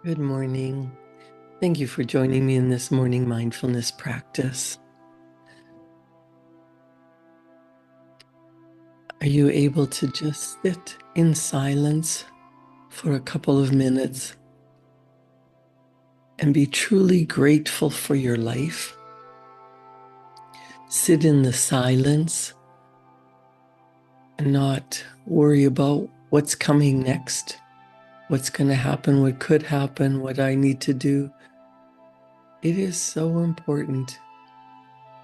Good morning. Thank you for joining me in this morning mindfulness practice. Are you able to just sit in silence for a couple of minutes and be truly grateful for your life? Sit in the silence and not worry about what's coming next, what's going to happen, what could happen, what I need to do. It is so important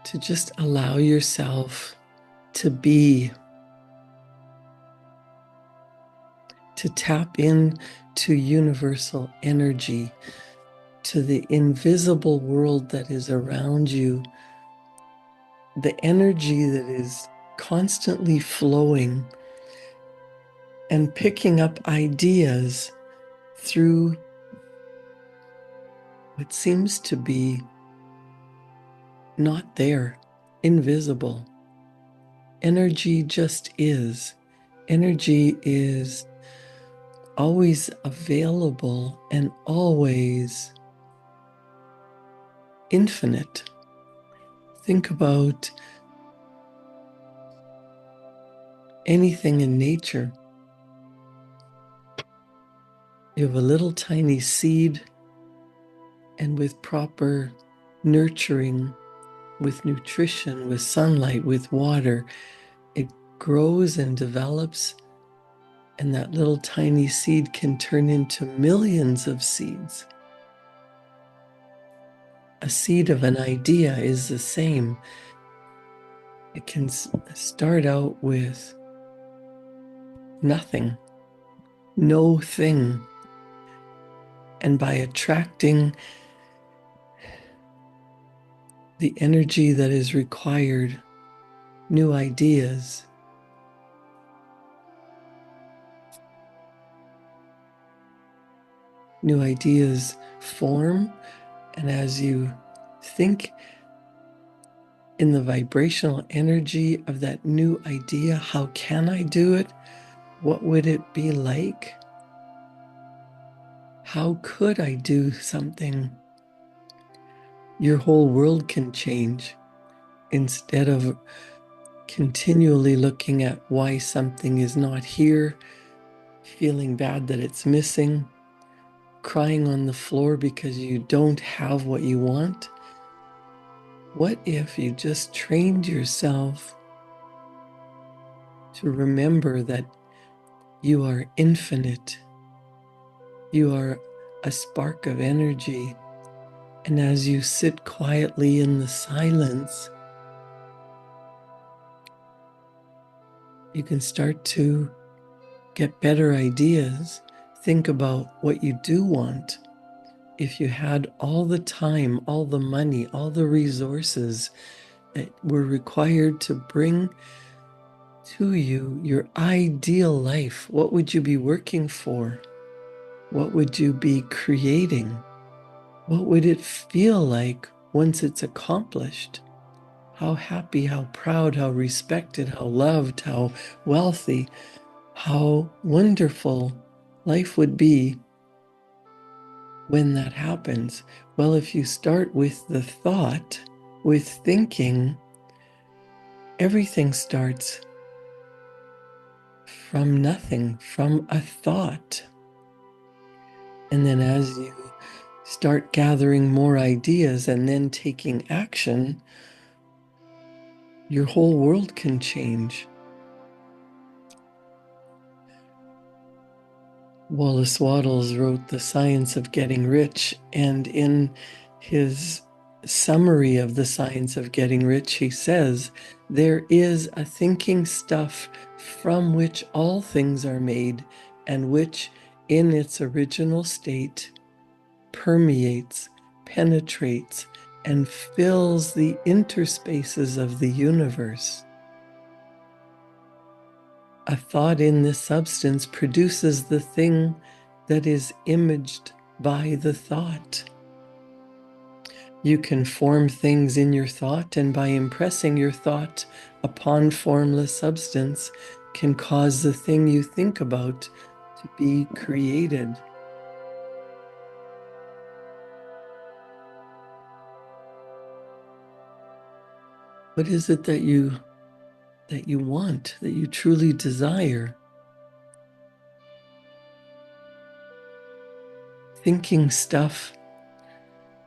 to just allow yourself to be, to tap in to universal energy, to the invisible world that is around you, the energy that is constantly flowing and picking up ideas through what seems to be not there, invisible. Energy just is. Energy is always available and always infinite. Think about anything in nature. You have a little tiny seed, and with proper nurturing, with nutrition, with sunlight, with water, it grows and develops, and that little tiny seed can turn into millions of seeds. A seed of an idea is the same. It can start out with nothing, no thing. And by attracting the energy that is required, new ideas, form. And as you think in the vibrational energy of that new idea, how can I do it? What would it be like? How could I do something? Your whole world can change. Instead of continually looking at why something is not here, feeling bad that it's missing, crying on the floor because you don't have what you want. What if you just trained yourself to remember that you are infinite? You are a spark of energy. And as you sit quietly in the silence, you can start to get better ideas. Think about what you do want. If you had all the time, all the money, all the resources that were required to bring to you your ideal life, what would you be working for? What would you be creating? What would it feel like once it's accomplished? How happy, how proud, how respected, how loved, how wealthy, how wonderful life would be when that happens. Well, if you start with the thought, with thinking, everything starts from nothing, from a thought. And then as you start gathering more ideas and then taking action, your whole world can change. Wallace Wattles wrote The Science of Getting Rich, and in his summary of The Science of Getting Rich, he says, there is a thinking stuff from which all things are made, and which in its original state permeates, penetrates, and fills the interspaces of the universe. A thought in this substance produces the thing that is imaged by the thought. You can form things in your thought, and by impressing your thought upon formless substance can cause the thing you think about to be created. What is it that you want, that you truly desire? Thinking stuff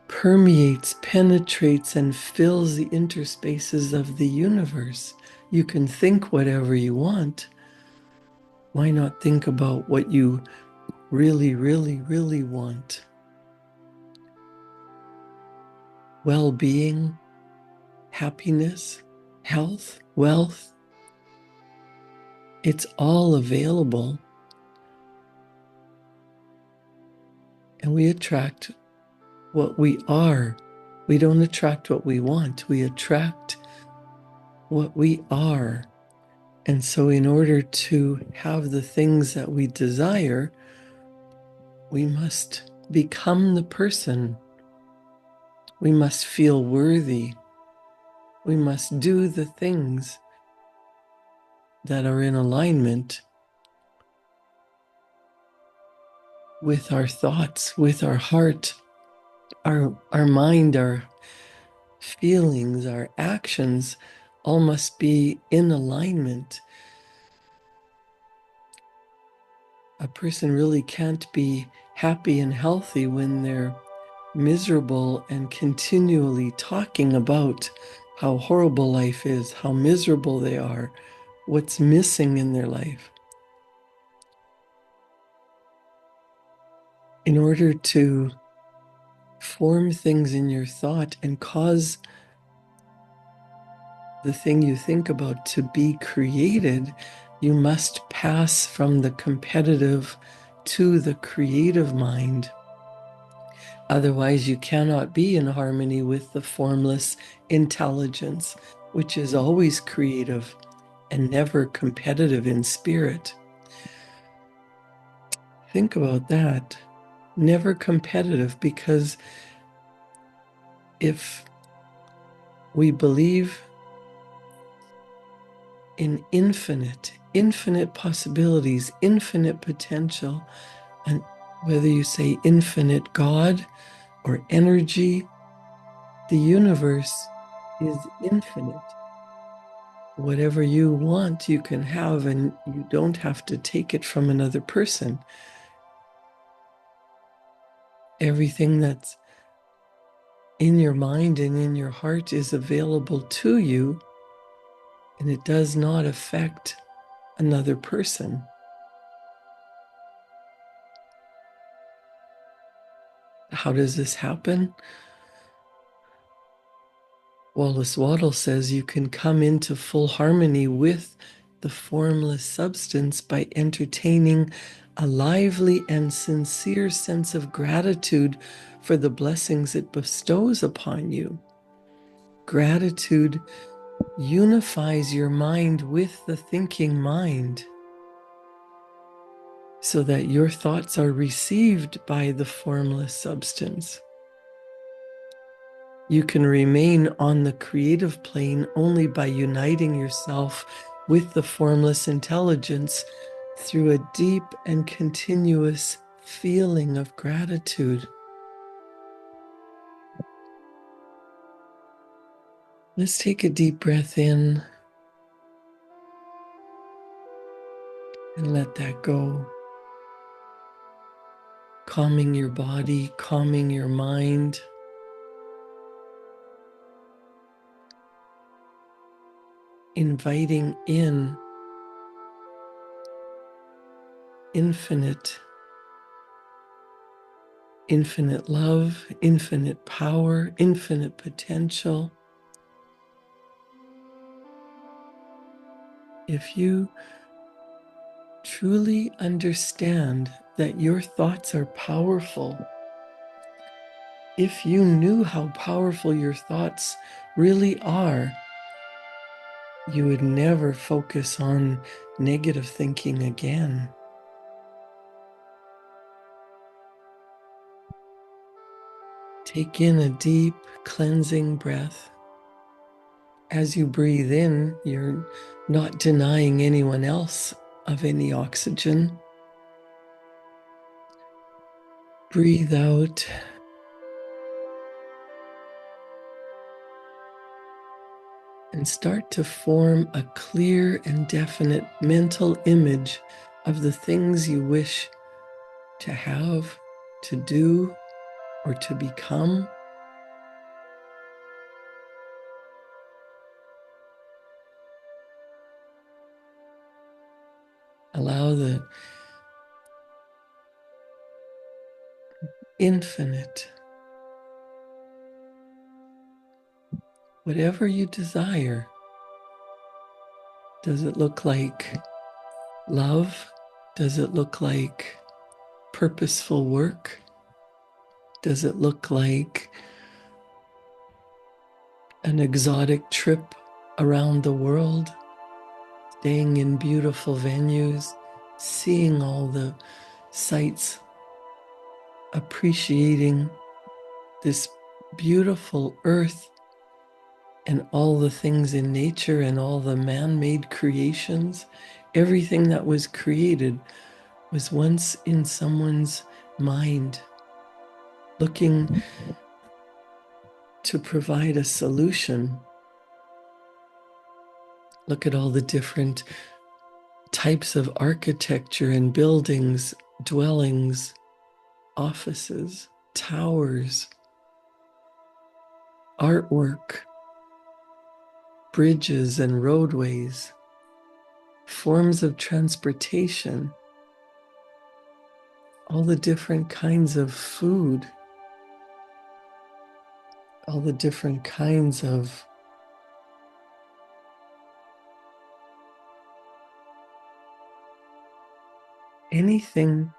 permeates, penetrates, and fills the interspaces of the universe. You can think whatever you want. Why not think about what you really, really, really want? Well-being, happiness, health, wealth. It's all available. And we attract what we are. We don't attract what we want. We attract what we are. And so in order to have the things that we desire, we must become the person. We must feel worthy. We must do the things that are in alignment with our thoughts, with our heart, our mind, our feelings, our actions, all must be in alignment. A person really can't be happy and healthy when they're miserable and continually talking about how horrible life is, how miserable they are, what's missing in their life. In order to form things in your thought and cause the thing you think about to be created, you must pass from the competitive to the creative mind. Otherwise, you cannot be in harmony with the formless intelligence, which is always creative and never competitive in spirit. Think about that. Never competitive, because if we believe in infinite possibilities, infinite potential, and whether you say infinite God or energy, the universe is infinite. Whatever you want, you can have, and you don't have to take it from another person. Everything that's in your mind and in your heart is available to you, and it does not affect another person. How does this happen? Wallace Waddle says you can come into full harmony with the formless substance by entertaining a lively and sincere sense of gratitude for the blessings it bestows upon you. Gratitude unifies your mind with the thinking mind so that your thoughts are received by the formless substance. You can remain on the creative plane only by uniting yourself with the formless intelligence through a deep and continuous feeling of gratitude. Let's take a deep breath in and let that go. Calming your body, calming your mind. Inviting in infinite love, infinite power, infinite potential. If you truly understand that your thoughts are powerful, if you knew how powerful your thoughts really are, you would never focus on negative thinking again. Take in a deep, cleansing breath. As you breathe in, you're not denying anyone else of any oxygen. Breathe out. and start to form a clear and definite mental image of the things you wish to have, to do, or to become. Allow the infinite, whatever you desire. Does it look like love? Does it look like purposeful work? Does it look like an exotic trip around the world, staying in beautiful venues, seeing all the sights, appreciating this beautiful earth and all the things in nature and all the man-made creations? Everything that was created was once in someone's mind, looking to provide a solution. Look at all the different types of architecture and buildings, dwellings, offices, towers, artwork, bridges and roadways, forms of transportation, all the different kinds of food, all the different kinds of anything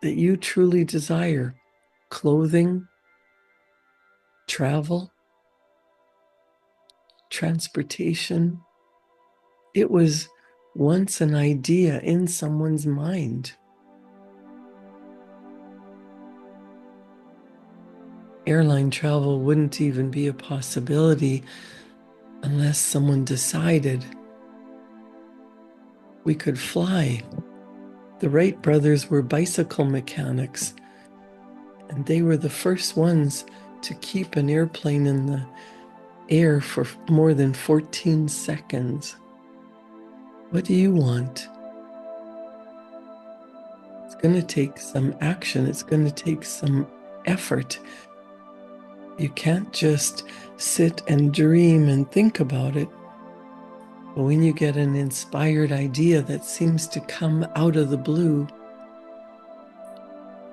that you truly desire, clothing, travel, transportation. It was once an idea in someone's mind. Airline travel wouldn't even be a possibility unless someone decided we could fly. The Wright brothers were bicycle mechanics, and they were the first ones to keep an airplane in the air for more than 14 seconds. What do you want? It's going to take some action. It's going to take some effort. You can't just sit and dream and think about it. But when you get an inspired idea that seems to come out of the blue,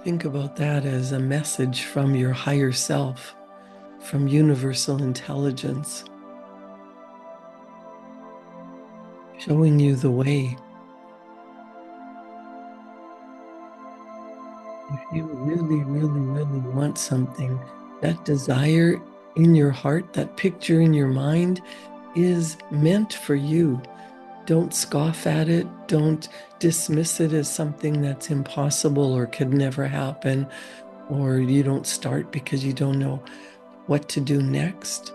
think about that as a message from your higher self, from universal intelligence, showing you the way. If you really, really, really want something, that desire in your heart, that picture in your mind is meant for you. Don't scoff at it. Don't dismiss it as something that's impossible or could never happen, or you don't start because you don't know what to do next.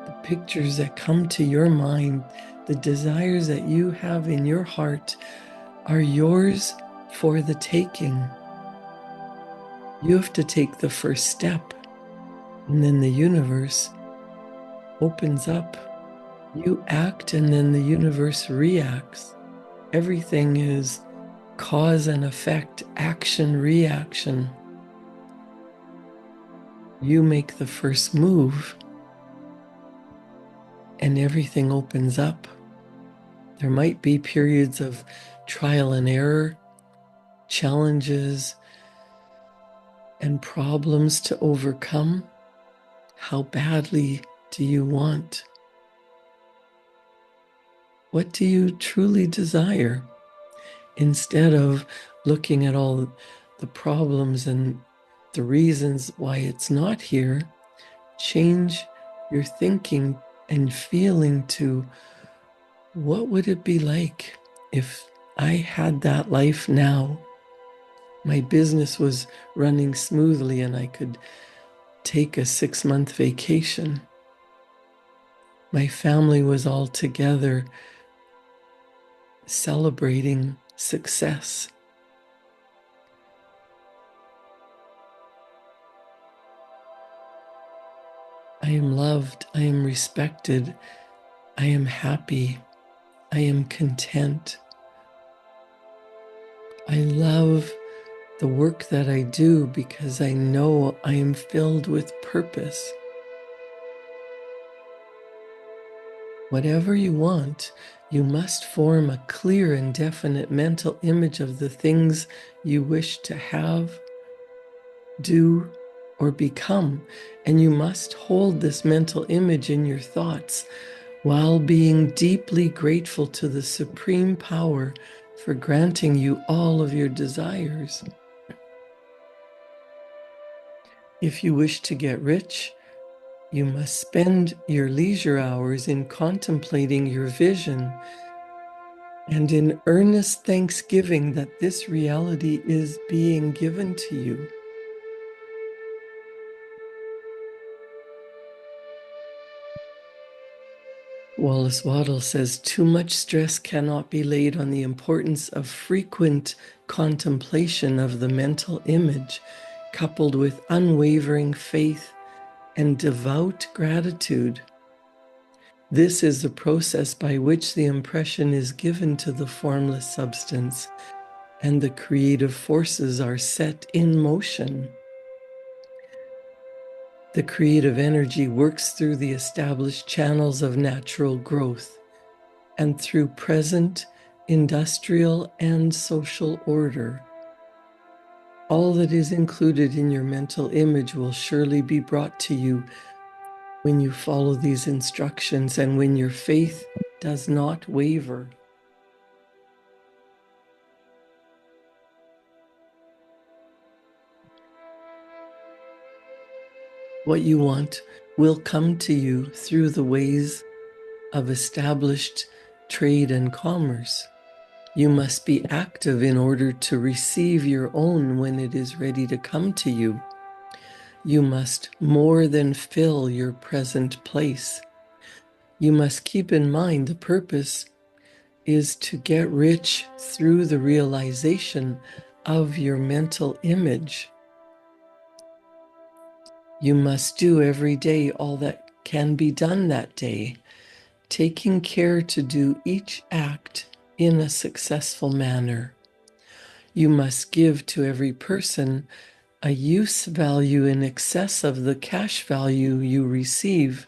The pictures that come to your mind, the desires that you have in your heart are yours for the taking. You have to take the first step, and then the universe opens up. You act, and then the universe reacts. Everything is cause and effect, action, reaction. You make the first move, and everything opens up. There might be periods of trial and error, challenges, and problems to overcome. How badly do you want? What do you truly desire? Instead of looking at all the problems and the reasons why it's not here, change your thinking and feeling to what would it be like if I had that life now? My business was running smoothly and I could take a 6-month vacation. My family was all together celebrating success. I am loved. I am respected. I am happy. I am content. I love the work that I do because I know I am filled with purpose. Whatever you want, you must form a clear and definite mental image of the things you wish to have, do, or become. And you must hold this mental image in your thoughts while being deeply grateful to the supreme power for granting you all of your desires. If you wish to get rich, you must spend your leisure hours in contemplating your vision and in earnest thanksgiving that this reality is being given to you. Wallace Waddell says, too much stress cannot be laid on the importance of frequent contemplation of the mental image, coupled with unwavering faith and devout gratitude. This is the process by which the impression is given to the formless substance, and the creative forces are set in motion. The creative energy works through the established channels of natural growth and through present industrial and social order. All that is included in your mental image will surely be brought to you when you follow these instructions and when your faith does not waver. What you want will come to you through the ways of established trade and commerce. You must be active in order to receive your own when it is ready to come to you. You must more than fill your present place. You must keep in mind the purpose is to get rich through the realization of your mental image. You must do every day all that can be done that day, taking care to do each act in a successful manner. You must give to every person a use value in excess of the cash value you receive,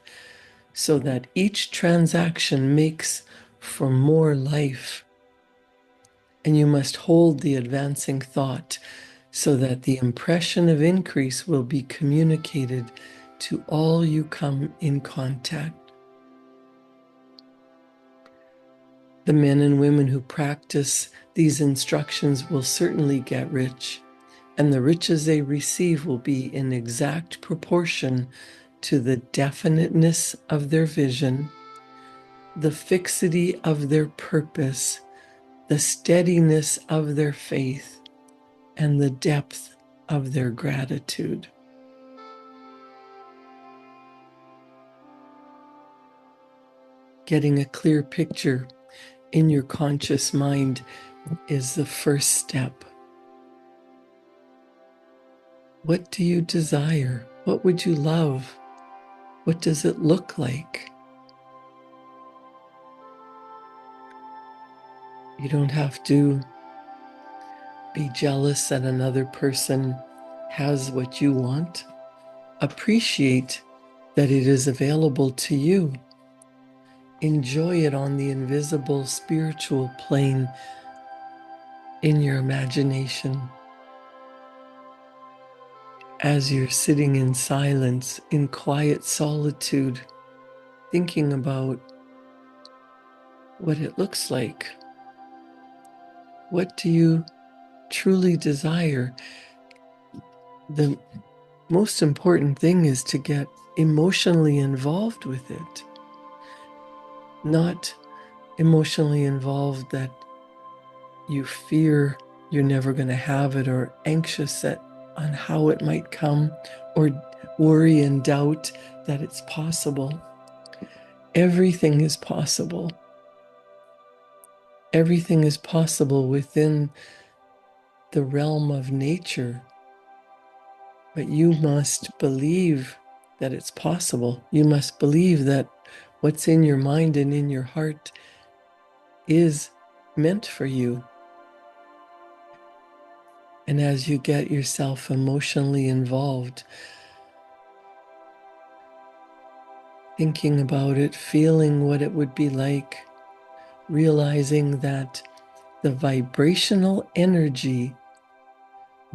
so that each transaction makes for more life. And you must hold the advancing thought so that the impression of increase will be communicated to all you come in contact. The men and women who practice these instructions will certainly get rich, and the riches they receive will be in exact proportion to the definiteness of their vision, the fixity of their purpose, the steadiness of their faith, and the depth of their gratitude. Getting a clear picture in your conscious mind is the first step. What do you desire? What would you love? What does it look like? You don't have to be jealous that another person has what you want. Appreciate that it is available to you. Enjoy it on the invisible spiritual plane in your imagination. As you're sitting in silence, in quiet solitude, thinking about what it looks like. What do you truly desire? The most important thing is to get emotionally involved with it. Not emotionally involved that you fear you're never going to have it, or anxious on how it might come, or worry and doubt that it's possible. Everything is possible. Everything is possible within the realm of nature, but you must believe that it's possible. You must believe that what's in your mind and in your heart is meant for you. And as you get yourself emotionally involved, thinking about it, feeling what it would be like, realizing that the vibrational energy,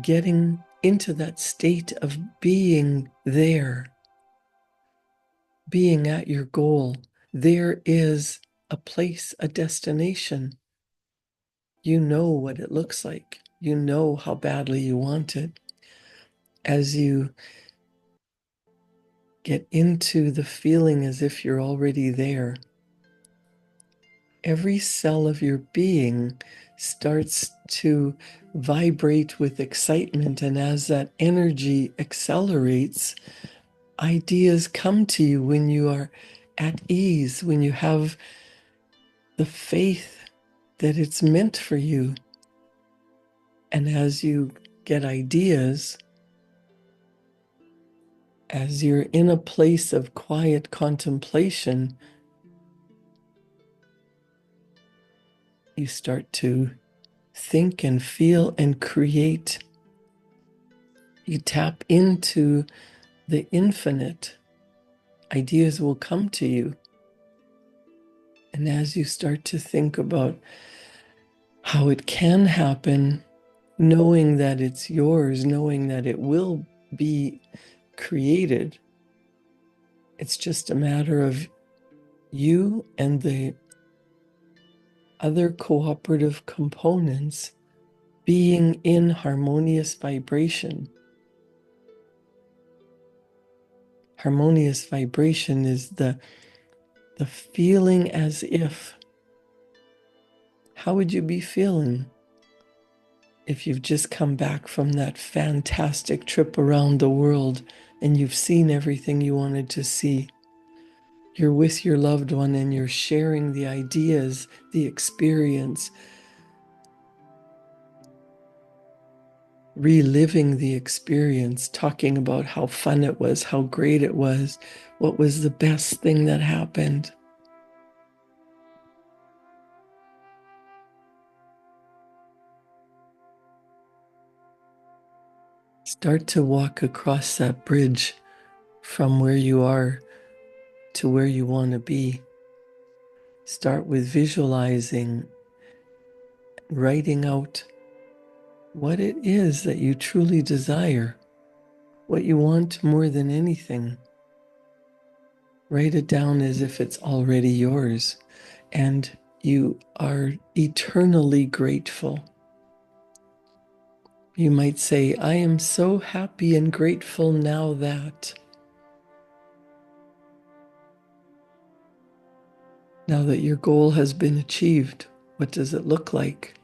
getting into that state of being there, being at your goal, there is a place, a destination. You know what it looks like. You know how badly you want it. As you get into the feeling as if you're already there, every cell of your being starts to vibrate with excitement. And as that energy accelerates, ideas come to you when you are at ease, when you have the faith that it's meant for you. And as you get ideas, as you're in a place of quiet contemplation, you start to think and feel and create. You tap into the infinite. Ideas will come to you. And as you start to think about how it can happen, knowing that it's yours, knowing that it will be created, it's just a matter of you and the other cooperative components being in harmonious vibration. Harmonious vibration is the feeling as if. How would you be feeling if you've just come back from that fantastic trip around the world and you've seen everything you wanted to see? You're with your loved one and you're sharing the ideas, the experience, reliving the experience, talking about how fun it was, how great it was, what was the best thing that happened. Start to walk across that bridge from where you are to where you want to be. Start with visualizing, writing out what it is that you truly desire, what you want more than anything. Write it down as if it's already yours and you are eternally grateful. You might say, I am so happy and grateful now that your goal has been achieved. What does it look like?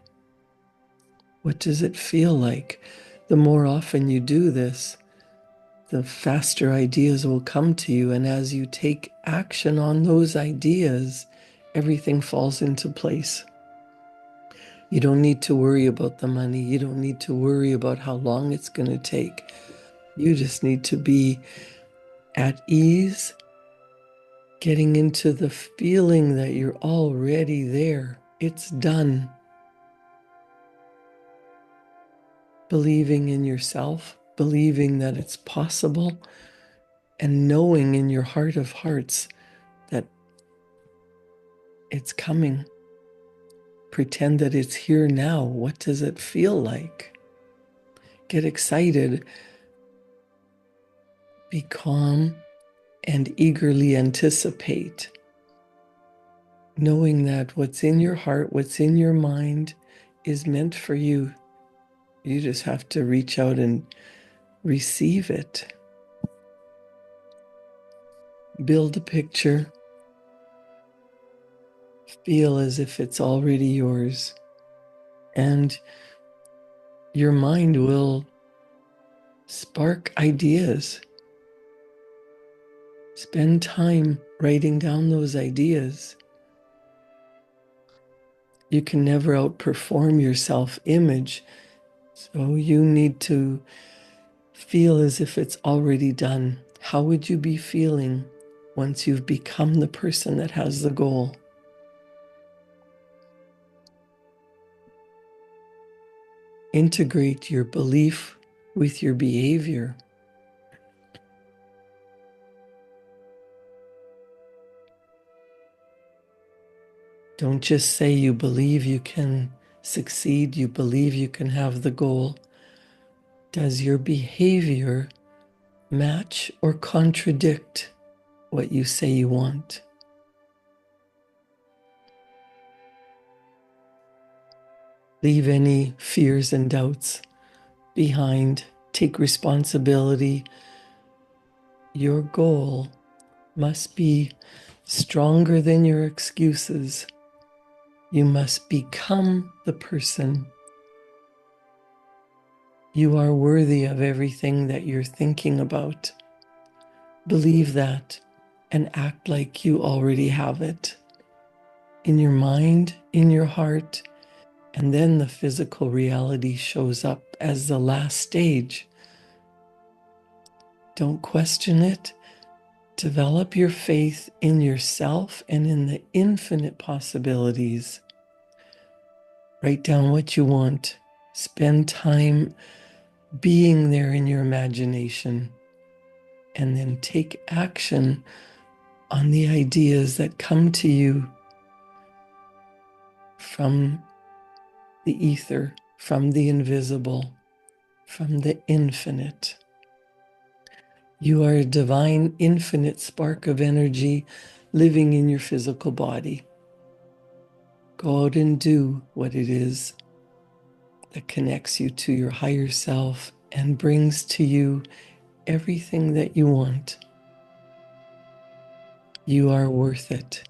What does it feel like? The more often you do this, the faster ideas will come to you. And as you take action on those ideas, everything falls into place. You don't need to worry about the money. You don't need to worry about how long it's going to take. You just need to be at ease, getting into the feeling that you're already there. It's done. Believing in yourself, believing that it's possible, and knowing in your heart of hearts that it's coming. Pretend that it's here now. What does it feel like? Get excited. Be calm and eagerly anticipate, knowing that what's in your heart, what's in your mind is meant for you. You just have to reach out and receive it. Build a picture. Feel as if it's already yours. And your mind will spark ideas. Spend time writing down those ideas. You can never outperform your self-image, so you need to feel as if it's already done. how would you be feeling once you've become the person that has the goal? Integrate your belief with your behavior. Don't just say you believe you can succeed, you believe you can have the goal. Does your behavior match or contradict what you say you want? Leave any fears and doubts behind. Take responsibility. Your goal must be stronger than your excuses. You must become the person. You are worthy of everything that you're thinking about. Believe that and act like you already have it in your mind, in your heart, and then the physical reality shows up as the last stage. Don't question it. Develop your faith in yourself and in the infinite possibilities. Write down what you want. Spend time being there in your imagination. And then take action on the ideas that come to you from the ether, from the invisible, from the infinite. You are a divine, infinite spark of energy living in your physical body. Go out and do what it is that connects you to your higher self and brings to you everything that you want. You are worth it.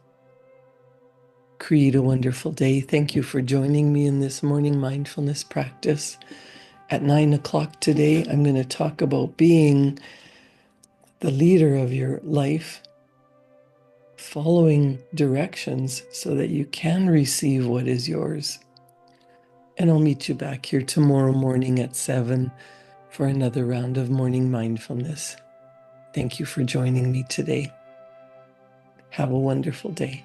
Create a wonderful day. Thank you for joining me in this morning mindfulness practice. At 9 o'clock today, I'm going to talk about being the leader of your life, following directions so that you can receive what is yours. And I'll meet you back here tomorrow morning at 7 for another round of morning mindfulness. Thank you for joining me today. Have a wonderful day.